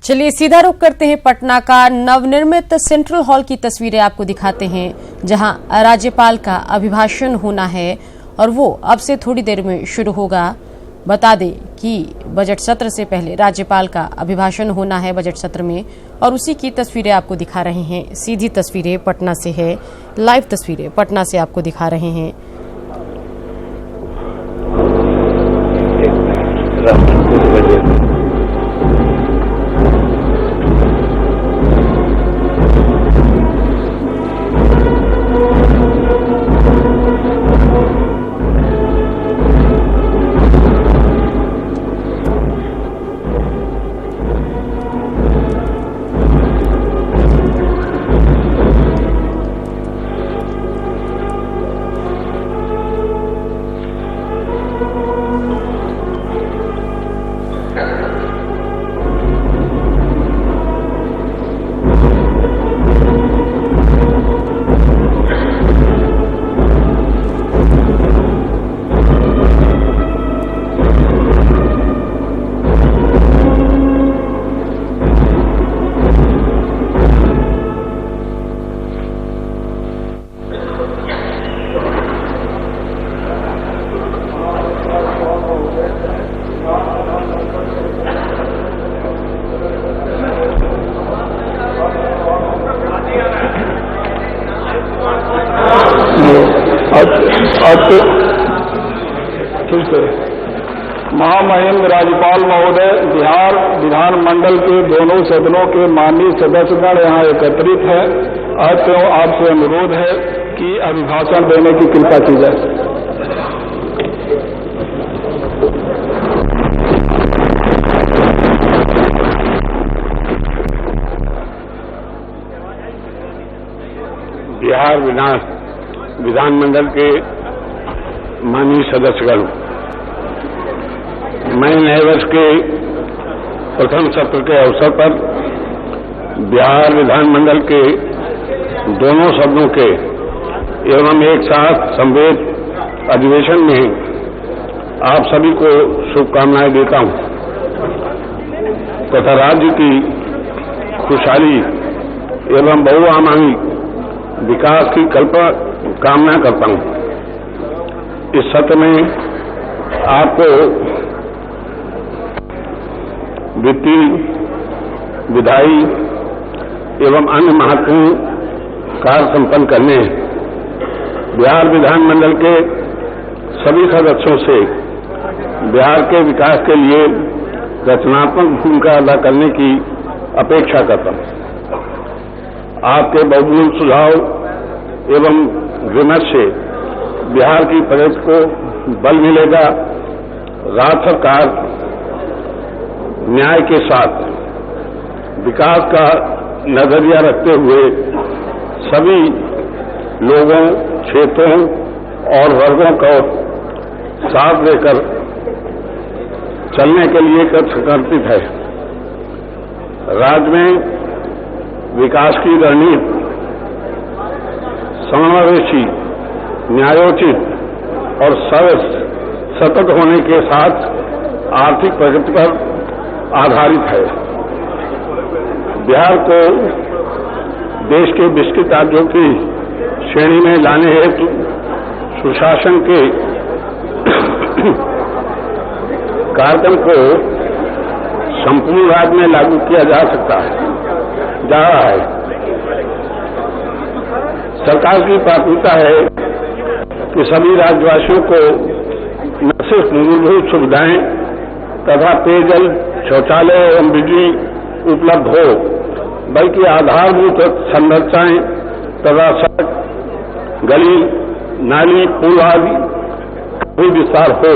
चलिए सीधा रुख करते हैं पटना का नवनिर्मित सेंट्रल हॉल की तस्वीरें आपको दिखाते हैं, जहां राज्यपाल का अभिभाषण होना है और वो अब से थोड़ी देर में शुरू होगा। बता दें कि बजट सत्र से पहले राज्यपाल का अभिभाषण होना है बजट सत्र में, और उसी की तस्वीरें आपको दिखा रहे हैं। सीधी तस्वीरें पटना से है, लाइव तस्वीरें पटना से आपको दिखा रहे हैं। महामहिम राज्यपाल महोदय, बिहार विधानमंडल के दोनों सदनों के माननीय सदस्यगण यहाँ एकत्रित है। अतः आपसे अनुरोध है कि अभिभाषण देने की कृपा की जाए। बिहार विधानमंडल के माननीय सदस्यगण, मैं नए वर्ष के प्रथम सत्र के अवसर पर बिहार विधानमंडल के दोनों सदनों के एवं एक साथ संवेद अधिवेशन में आप सभी को शुभकामनाएं देता हूं तथा राज्य की खुशहाली एवं बहुआयामी विकास की कामना करता हूं। इस सत्र में आपको वित्तीय, विधायी एवं अन्य महत्वपूर्ण कार्य संपन्न करने हैं। बिहार विधानमंडल के सभी सदस्यों से बिहार के विकास के लिए रचनात्मक भूमिका अदा करने की अपेक्षा करता हूं। आपके बहुमूल्य सुझाव एवं विमर्श से बिहार की प्रगति को बल मिलेगा। राज्य सरकार न्याय के साथ विकास का नजरिया रखते हुए सभी लोगों, क्षेत्रों और वर्गों को साथ लेकर चलने के लिए संकल्पित है। राज्य में विकास की रणनीति समावेशी, न्यायोचित और सतत होने के साथ आर्थिक प्रगति पर आधारित है। बिहार को देश के विकसित राज्यों की श्रेणी में लाने हेतु सुशासन के कार्यक्रम को संपूर्ण राज्य में लागू किया जा रहा है। सरकार की प्राथमिकता है कि सभी राज्यवासियों को न सिर्फ मूलभूत सुविधाएं तथा पेयजल, शौचालय एवं बिजली उपलब्ध हो, बल्कि आधारभूत संरचनाएं तथा सड़क, गली, नाली, पुल आदि का भी विस्तार हो।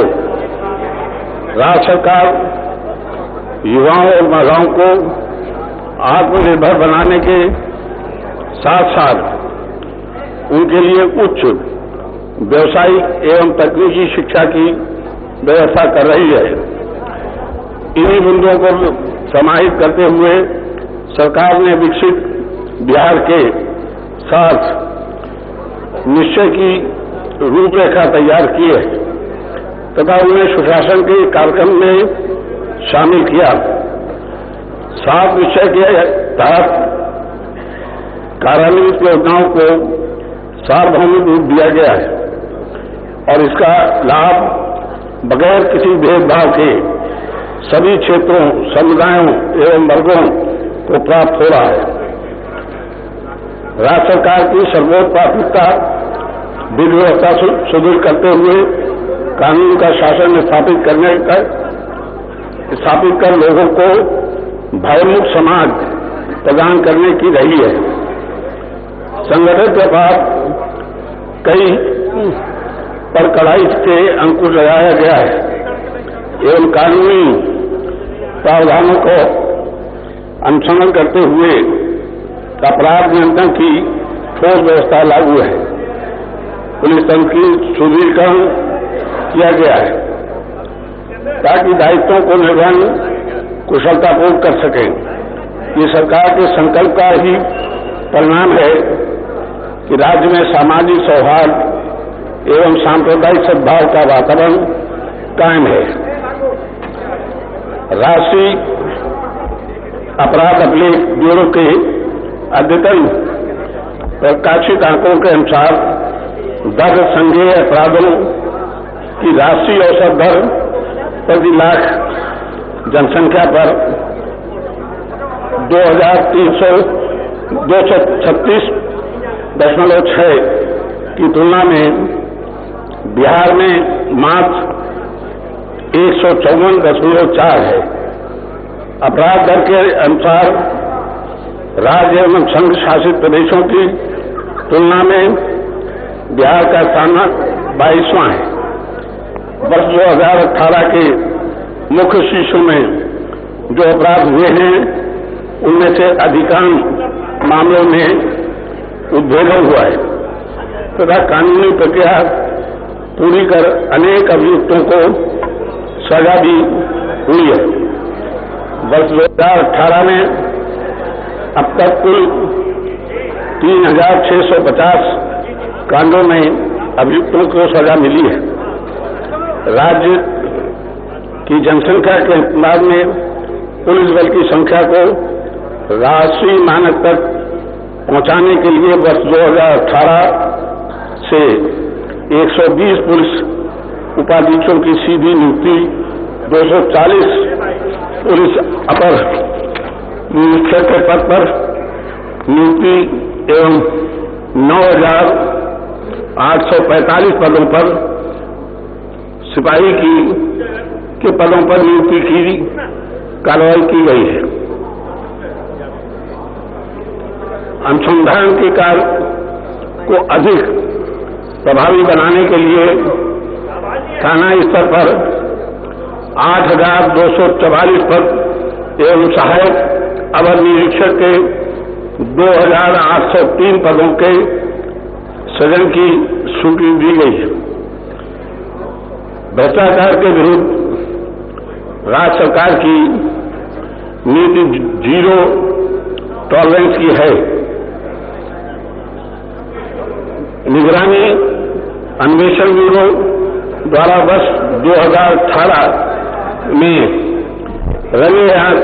राज्य सरकार युवाओं और महिलाओं को आत्मनिर्भर बनाने के साथ साथ उनके लिए उच्च व्यवसायिक एवं तकनीकी शिक्षा की व्यवस्था कर रही है। इन्हीं मुद्दों को समाहित करते हुए सरकार ने विकसित बिहार के साथ निश्चय की रूपरेखा तैयार की है तथा उन्हें सुशासन के कार्यक्रम में शामिल किया। 7 विषय के तहत कार्यान्वित योजनाओं को सार्वभौमिक रूप दिया गया है और इसका लाभ बगैर किसी भेदभाव के सभी क्षेत्रों, समुदायों एवं वर्गों को प्राप्त हो रहा है। राज्य सरकार की सर्वोच्च प्राथमिकता विधि व्यवस्था सुदृढ़ करते हुए कानून का शासन स्थापित कर लोगों को भयमुक्त समाज प्रदान करने की रही है। संगठित अपराध कई पर कड़ाई से अंकुश लगाया गया है एवं कानूनी प्रावधानों को अनुसरण करते हुए अपराध नियंत्रण की ठोस व्यवस्था लागू है। पुलिस तंत्र की सुदृढ़ीकरण किया गया है ताकि दायित्वों को निर्वहन कुशलतापूर्वक कर सकें। ये सरकार के संकल्प का ही परिणाम है कि राज्य में सामाजिक सौहार्द एवं सांप्रदायिक सद्भाव का वातावरण कायम है। राष्ट्रीय अपराध अभिलेख ब्यूरो के अद्यतन प्रकाशित आंकड़ों के अनुसार दर संज्ञेय अपराधों की राष्ट्रीय औसत दर प्रति लाख जनसंख्या पर 236.6 की तुलना में बिहार में मात्र 154.4 है। अपराध दर के अनुसार राज्य एवं संघ शासित प्रदेशों की तुलना में बिहार का स्थान 22वां है। वर्ष 2018 के मुख्य शीर्षों में जो अपराध हुए हैं उनमें से अधिकांश मामलों में उद्भेदन हुआ है तथा कानूनी प्रक्रिया पूरी कर अनेक अभियुक्तों को सजा भी हुई है। वर्ष 2018 में अब तक कुल 3,650 कांडों में अभियुक्तों को सजा मिली है। राज्य की जनसंख्या के अनुपात में पुलिस बल की संख्या को राष्ट्रीय मानक तक पहुंचाने के लिए वर्ष 2018 से 120 पुलिस उपाधीक्षकों की सीधी नियुक्ति, 240 पुलिस अपर निरीक्षक के पद पर नियुक्ति एवं 9,845 पदों पर सिपाही के पदों पर नियुक्ति की कार्रवाई की गई है। अनुसंधान के कार्य को अधिक प्रभावी बनाने के लिए थाना स्तर पर 8,244 पद एवं सहायक अवर निरीक्षक के 2,803 पदों के सृजन की स्वीकृति दी गई है। भ्रष्टाचार के विरुद्ध राज्य सरकार की नीति 0 टॉलरेंस की है। निगरानी अन्वेषण ब्यूरो द्वारा वर्ष 2018 में रंगे हाथ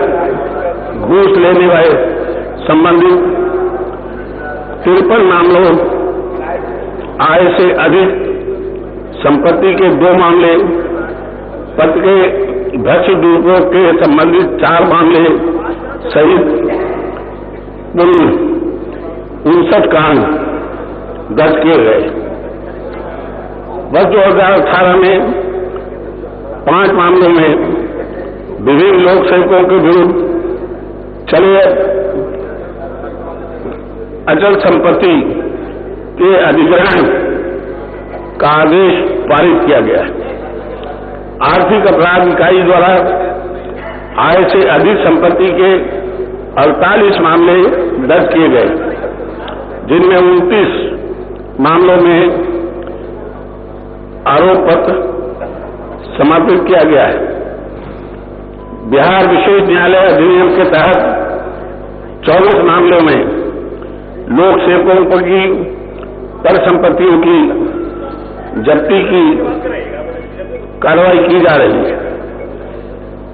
घूस लेने वाले संबंधित 53 मामलों, आय से अधिक संपत्ति के 2 मामले, पद के भ्रष्ट दुरुपयोग के संबंधित 4 मामले सहित कुल 59 कांड दर्ज किए गए। वर्ष 2018 में 5 मामलों में विभिन्न लोक सेवकों के विरुद्ध चले अचल संपत्ति के अधिग्रहण का आदेश पारित किया गया। आर्थिक अपराध इकाई द्वारा आय से अधिक संपत्ति के 48 मामले दर्ज किए गए, जिनमें 29 मामलों में आरोप पत्र समर्पित किया गया है। बिहार विशेष न्यायालय अधिनियम के तहत 24 मामलों में लोक सेवकों की परिसंपत्तियों की जब्ती की कार्रवाई की जा रही है।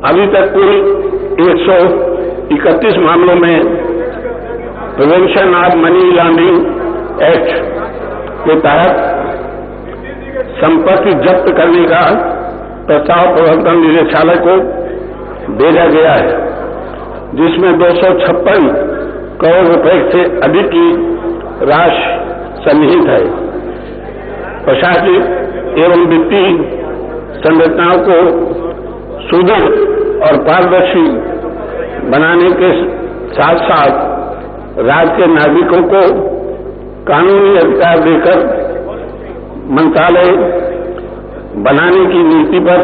अभी तक कुल 31 मामलों में prevention of money laundering act के तहत संपत्ति जब्त करने का प्रस्ताव प्रवर्तन निदेशालय को भेजा गया है, जिसमें 256 करोड़ रुपए से अधिक की राशि सन्निहित है। प्रशासनिक एवं वित्तीय संरचनाओं को सुदृढ़ और पारदर्शी बनाने के साथ साथ राज्य के नागरिकों को कानूनी अधिकार देकर मंत्रालय बनाने की नीति पर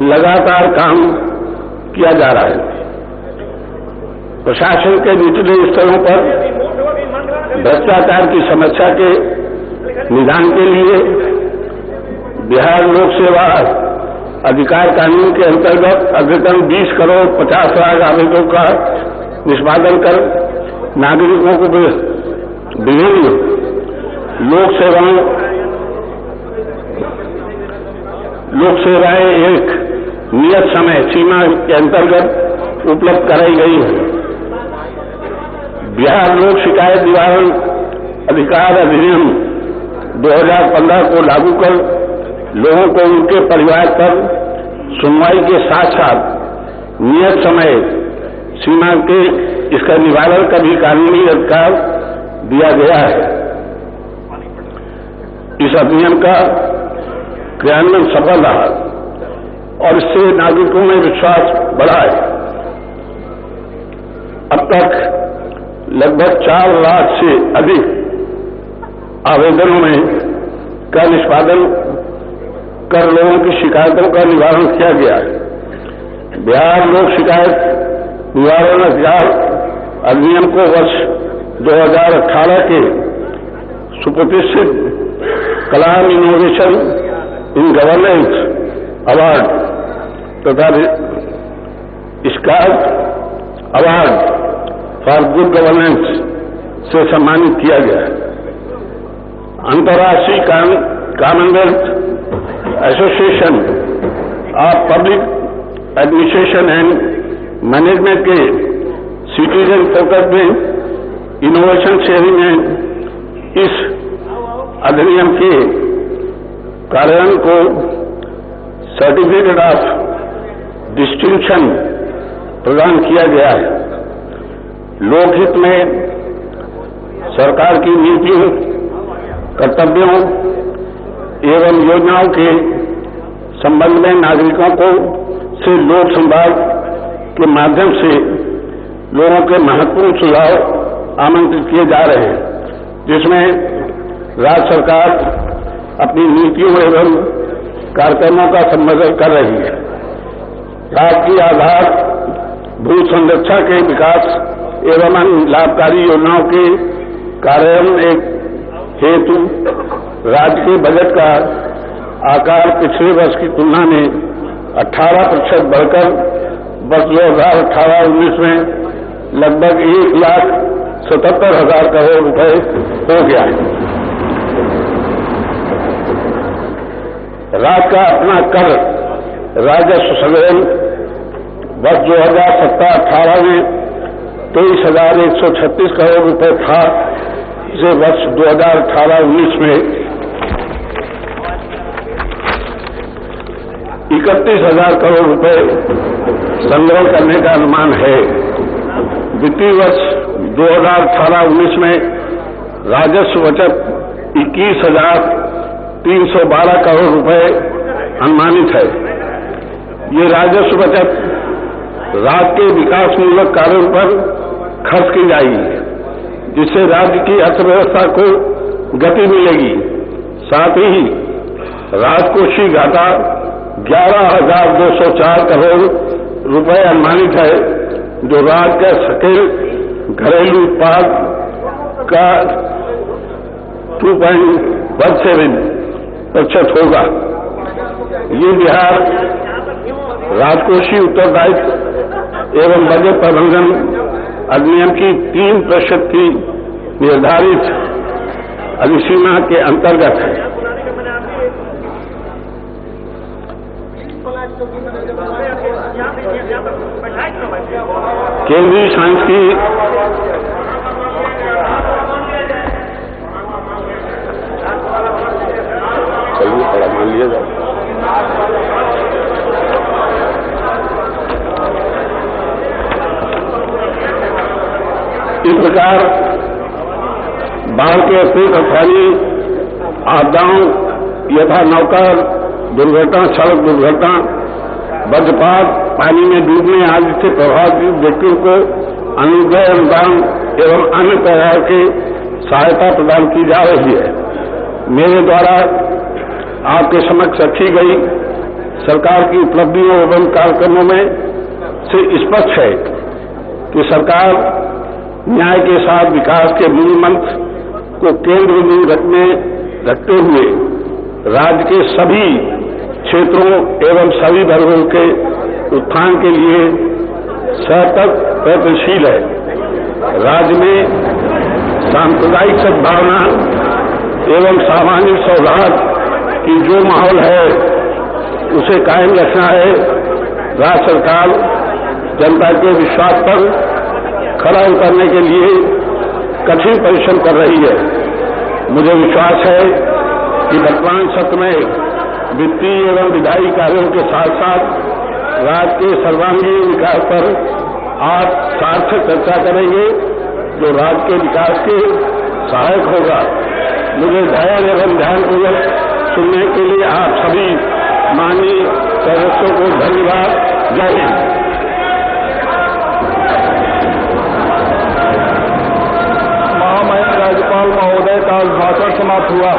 लगातार काम किया जा रहा है। प्रशासन के निचले स्तरों पर भ्रष्टाचार की समस्या के निदान के लिए बिहार लोक सेवा अधिकार कानून के अंतर्गत अद्यतन 20 करोड़ 50 लाख आवेदनों का निष्पादन कर नागरिकों को विभिन्न लोक सेवाएं एक नियत समय सीमा के अंतर्गत उपलब्ध कराई गई है। बिहार लोक शिकायत निवारण अधिकार अधिनियम 2015 को लागू कर लोगों को उनके परिवार पर सुनवाई के साथ साथ नियत समय सीमा के इसका निवारण का भी कानूनी अधिकार दिया गया है। इस अधिनियम का क्रियान्वयन सफल रहा और इससे नागरिकों में विश्वास बढ़ा है। अब तक लगभग 4 लाख से अधिक आवेदनों में का निष्पादन कर लोगों की शिकायतों का निवारण किया गया है। बिहार लोक शिकायत निवारण अधिकार अधिनियम को वर्ष 2018 के सुप्रतिष्ठित Kalam innovation in governance award तथा Skoch award for good governance से सम्मानित किया गया है। अंतर्राष्ट्रीय Commonwealth association of public administration and management के सिटीजन फोकस में इनोवेशन श्रेणी में इस अधिनियम के कार्यान्वयन को सर्टिफिकेट ऑफ डिस्टिंक्शन प्रदान किया गया है। लोकहित में सरकार की नीतियों, कर्तव्यों एवं योजनाओं के संबंध में नागरिकों को से लोक संवाद के माध्यम से लोगों के महत्वपूर्ण सुझाव आमंत्रित किए जा रहे हैं, जिसमें राज्य सरकार अपनी नीतियों एवं कार्यक्रमों का संवर्धन कर रही है। राज्य की आधार भू संरक्षा के विकास एवं अन्य लाभकारी योजनाओं के कार्यान्वयन हेतु राज्य के बजट का आकार पिछले वर्ष की तुलना में 18% बढ़कर वर्ष 2018-19 में लगभग 1,77,000 करोड़ रुपए हो गया है। राज्य का अपना कर राजस्व संग्रह वर्ष 2017-18 में 23,136 करोड़ रुपए था, जिसे वर्ष 2018-19 में 31,000 करोड़ रुपए संग्रह करने का अनुमान है। वित्तीय वर्ष 2018-19 में राजस्व बचत 21,312 करोड़ रुपए अनुमानित है। ये राजस्व बचत राज्य के विकासमूलक कार्यों पर खर्च की जाएगी, जिससे राज्य की अर्थव्यवस्था को गति मिलेगी। साथ ही राजकोषीय घाटा 11,204 करोड़ रुपए अनुमानित है, जो राज्य का सकल घरेलू उत्पाद का 2.17% होगा। ये बिहार राजकोषीय उत्तरदायित्व एवं बजट प्रबंधन अधिनियम की 3% की निर्धारित अधिसीमा के अंतर्गत है। केंद्रीय सांख्यिकी चलिए थोड़ा मान लिया जाए। इस प्रकार बाढ़ के अतिरिक्त स्थानीय आपदाओं यथा नौका दुर्घटना, सड़क दुर्घटना, वज्रपात, पानी में डूबने आदि से प्रभावित व्यक्तियों को अनुग्रह अनुदान एवं अन्य प्रकार की सहायता प्रदान की जा रही है। मेरे द्वारा आपके समक्ष रखी गई सरकार की उपलब्धियों एवं कार्यक्रमों में से स्पष्ट है कि सरकार न्याय के साथ विकास के मूल मंत्र को केंद्र में रखते हुए राज्य के सभी क्षेत्रों एवं सभी वर्गों के उत्थान के लिए सतत प्रयत्नशील है। राज्य में सांप्रदायिक सद्भावना एवं सामाजिक सौहार्द की जो माहौल है उसे कायम रखना है। राज्य सरकार जनता के विश्वास पर खरा उतरने के लिए कठिन परिश्रम कर रही है। मुझे विश्वास है कि वर्तमान सत्र में वित्तीय एवं विधायी कार्यों के साथ साथ राज्य के सर्वांगीण विकास पर आप सार्थक चर्चा करेंगे जो राज्य के विकास के सहायक होगा। मुझे धैर्य एवं ध्यानपूर्वक सुनने के लिए आप सभी माननीय सदस्यों को धन्यवाद। जय हिंद। महामहिम राज्यपाल महोदय का भाषण समाप्त हुआ।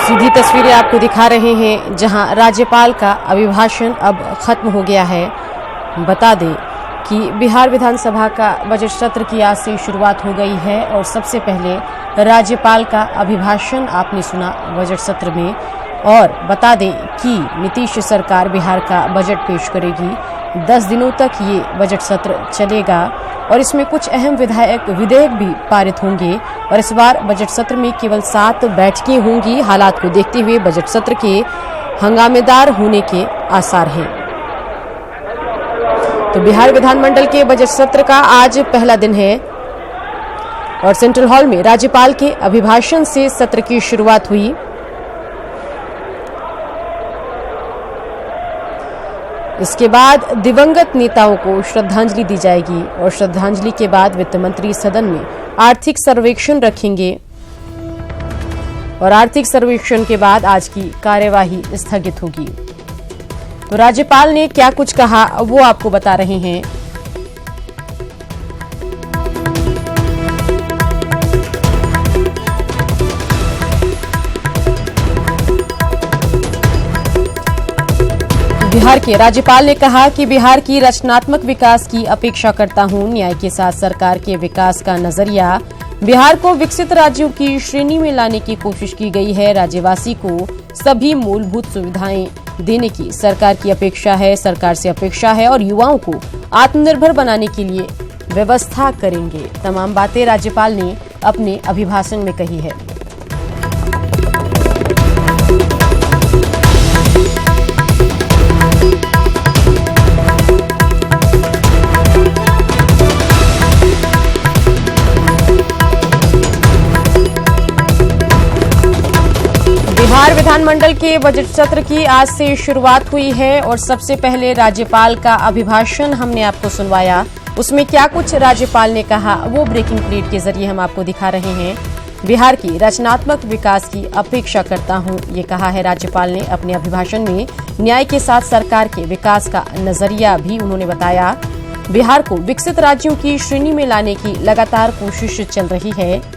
सीधी तस्वीरें आपको दिखा रहे हैं जहां राज्यपाल का अभिभाषण अब खत्म हो गया है। बता दें कि बिहार विधानसभा का बजट सत्र की आज से शुरुआत हो गई है और सबसे पहले राज्यपाल का अभिभाषण आपने सुना बजट सत्र में। और बता दें कि नीतीश सरकार बिहार का बजट पेश करेगी। 10 दिनों तक ये बजट सत्र चलेगा और इसमें कुछ अहम विधेयक भी पारित होंगे। और इस बार बजट सत्र में केवल 7 बैठकें होंगी। हालात को देखते हुए बजट सत्र के हंगामेदार होने के आसार हैं। तो बिहार विधानमंडल के बजट सत्र का आज पहला दिन है और सेंट्रल हॉल में राज्यपाल के अभिभाषण से सत्र की शुरुआत हुई। इसके बाद दिवंगत नेताओं को श्रद्धांजलि दी जाएगी और श्रद्धांजलि के बाद वित्त मंत्री सदन में आर्थिक सर्वेक्षण रखेंगे और आर्थिक सर्वेक्षण के बाद आज की कार्यवाही स्थगित होगी। तो राज्यपाल ने क्या कुछ कहा वो आपको बता रहे हैं। बिहार के राज्यपाल ने कहा कि बिहार की रचनात्मक विकास की अपेक्षा करता हूं। न्याय के साथ सरकार के विकास का नजरिया बिहार को विकसित राज्यों की श्रेणी में लाने की कोशिश की गई है। राज्यवासी को सभी मूलभूत सुविधाएं देने की सरकार की अपेक्षा है, सरकार से अपेक्षा है और युवाओं को आत्मनिर्भर बनाने के लिए व्यवस्था करेंगे। तमाम बातें राज्यपाल ने अपने अभिभाषण में कही है। बिहार विधानमंडल के बजट सत्र की आज से शुरुआत हुई है और सबसे पहले राज्यपाल का अभिभाषण हमने आपको सुनवाया। उसमें क्या कुछ राज्यपाल ने कहा वो ब्रेकिंग न्यूज के जरिए हम आपको दिखा रहे हैं। बिहार की रचनात्मक विकास की अपेक्षा करता हूं, ये कहा है राज्यपाल ने अपने अभिभाषण में। न्याय के साथ सरकार के विकास का नजरिया भी उन्होंने बताया। बिहार को विकसित राज्यों की श्रेणी में लाने की लगातार कोशिश चल रही है।